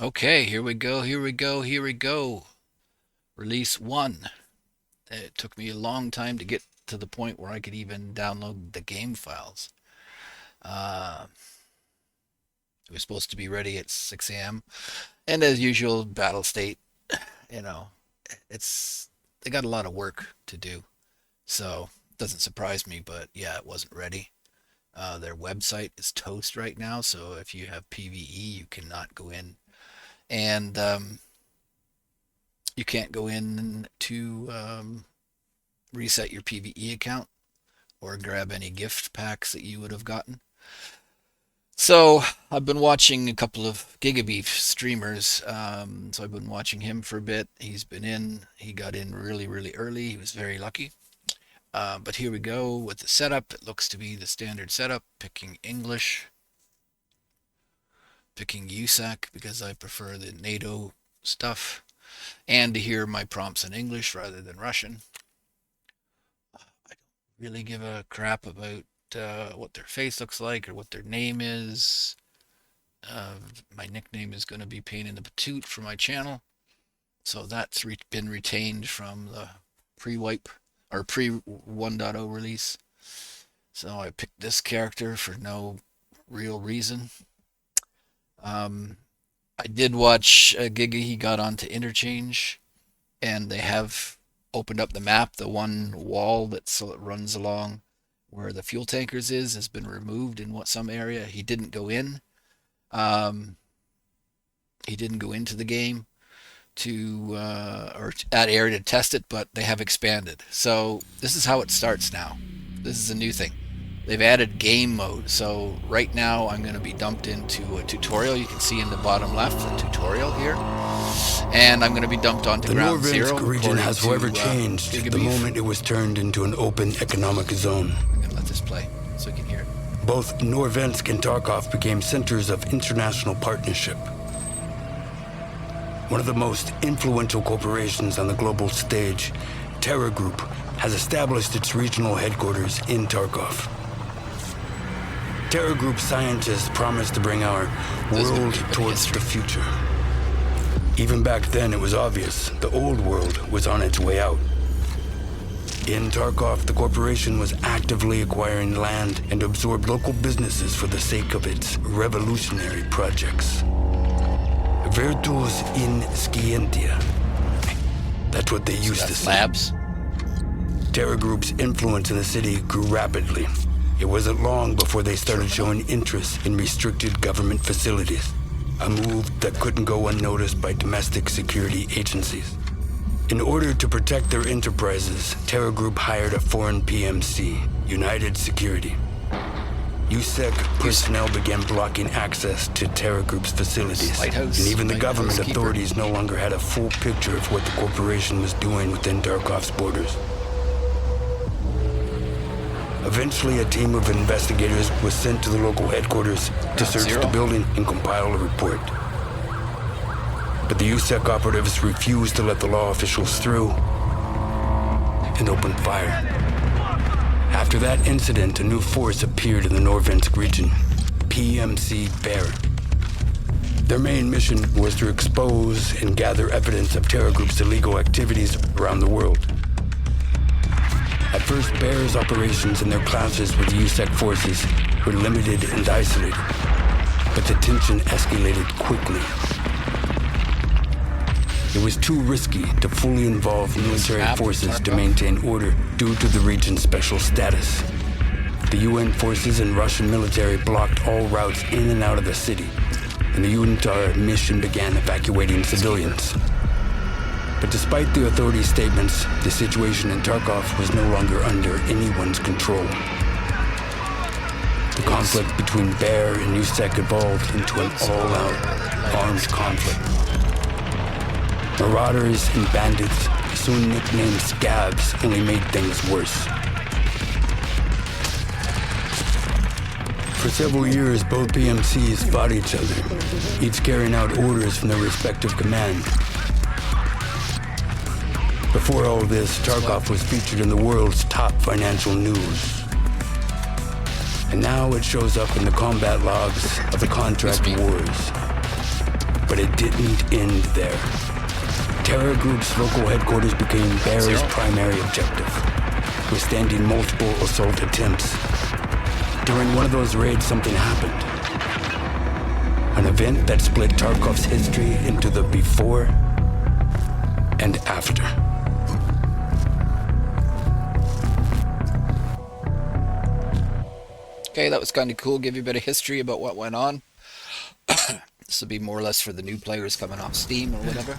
Okay, here we go, here we go, here we go. Release 1. It took me a long time to get to the point where I could even download the game files. Uh, it was supposed to be ready at 6 a.m. And as usual, Battle State, you know, it's they got a lot of work to do. So it doesn't surprise me, but yeah, it wasn't ready. Their website is toast right now, so if you have PVE, you cannot go in. And you can't go in to reset your PVE account or grab any gift packs that you would have gotten. So I've been watching a couple of Gigabeef streamers. So I've been watching him for a bit. He's been in. He got in really, really early. He was very lucky. But here we go with the setup. It looks to be the standard setup. Picking English. Picking USAC because I prefer the NATO stuff. And to hear my prompts in English rather than Russian. I don't really give a crap about what their face looks like or what their name is. Uh, my nickname is going to be Pain in the Patoot for my channel. So that's been retained from the pre-wipe or pre 1.0 release. So I picked this character for no real reason. Um, I did watch Giga. He got onto Interchange, and they have opened up the map. The one wall that runs along where the fuel tankers is has been removed in some area. He didn't go in. Um, he didn't go into the game to or at air to test it, but they have expanded. So this is how it starts now. This is a new thing. They've added game mode. So right now I'm going to be dumped into a tutorial. You can see in the bottom left the tutorial here. And I'm going to be dumped onto The ground zero. Norvensk region has forever changed the moment it was turned into an open economic zone. I'm going to let this play so you can hear it. Both Norvensk and Tarkov became centers of international partnership. One of the most influential corporations on the global stage, Terra Group, has established its regional headquarters in Tarkov. Terra Group scientists promised to bring our world towards the future. Even back then, it was obvious the old world was on its way out. In Tarkov, the corporation was actively acquiring land and absorbed local businesses for the sake of its revolutionary projects. Virtus in Scientia. That's what they used to say. Labs. Terra Group's influence in the city grew rapidly. It wasn't long before they started showing interest in restricted government facilities, a move that couldn't go unnoticed by domestic security agencies. In order to protect their enterprises, Terra Group hired a foreign PMC, United Security. USEC personnel began blocking access to Terra Group's facilities, and even the government authorities no longer had a full picture of what the corporation was doing within Tarkov's borders. Eventually, a team of investigators was sent to the local headquarters to search the building and compile a report. But the USEC operatives refused to let the law officials through and opened fire. After that incident, a new force appeared in the Norvensk region, PMC Bear. Their main mission was to expose and gather evidence of Terra Group's illegal activities around the world. At first, Bear's operations and their clashes with USEC forces were limited and isolated, but the tension escalated quickly. It was too risky to fully involve military forces to maintain order due to the region's special status. The UN forces and Russian military blocked all routes in and out of the city, and the UNTAR mission began evacuating civilians. But despite the authorities' statements, the situation in Tarkov was no longer under anyone's control. The conflict between Bear and USEC evolved into an all-out armed conflict. Marauders and bandits, soon nicknamed Scabs, only made things worse. For several years, both PMCs fought each other, each carrying out orders from their respective command. Before all this, Tarkov was featured in the world's top financial news. And now it shows up in the combat logs of the contract wars. But But it didn't end there. Terror Group's local headquarters became Bear's primary objective, withstanding multiple assault attempts. During one of those raids, something happened. An event that split Tarkov's history into the before and after. Okay, that was kind of cool. Give you a bit of history about what went on. This will be more or less for the new players coming off Steam or whatever.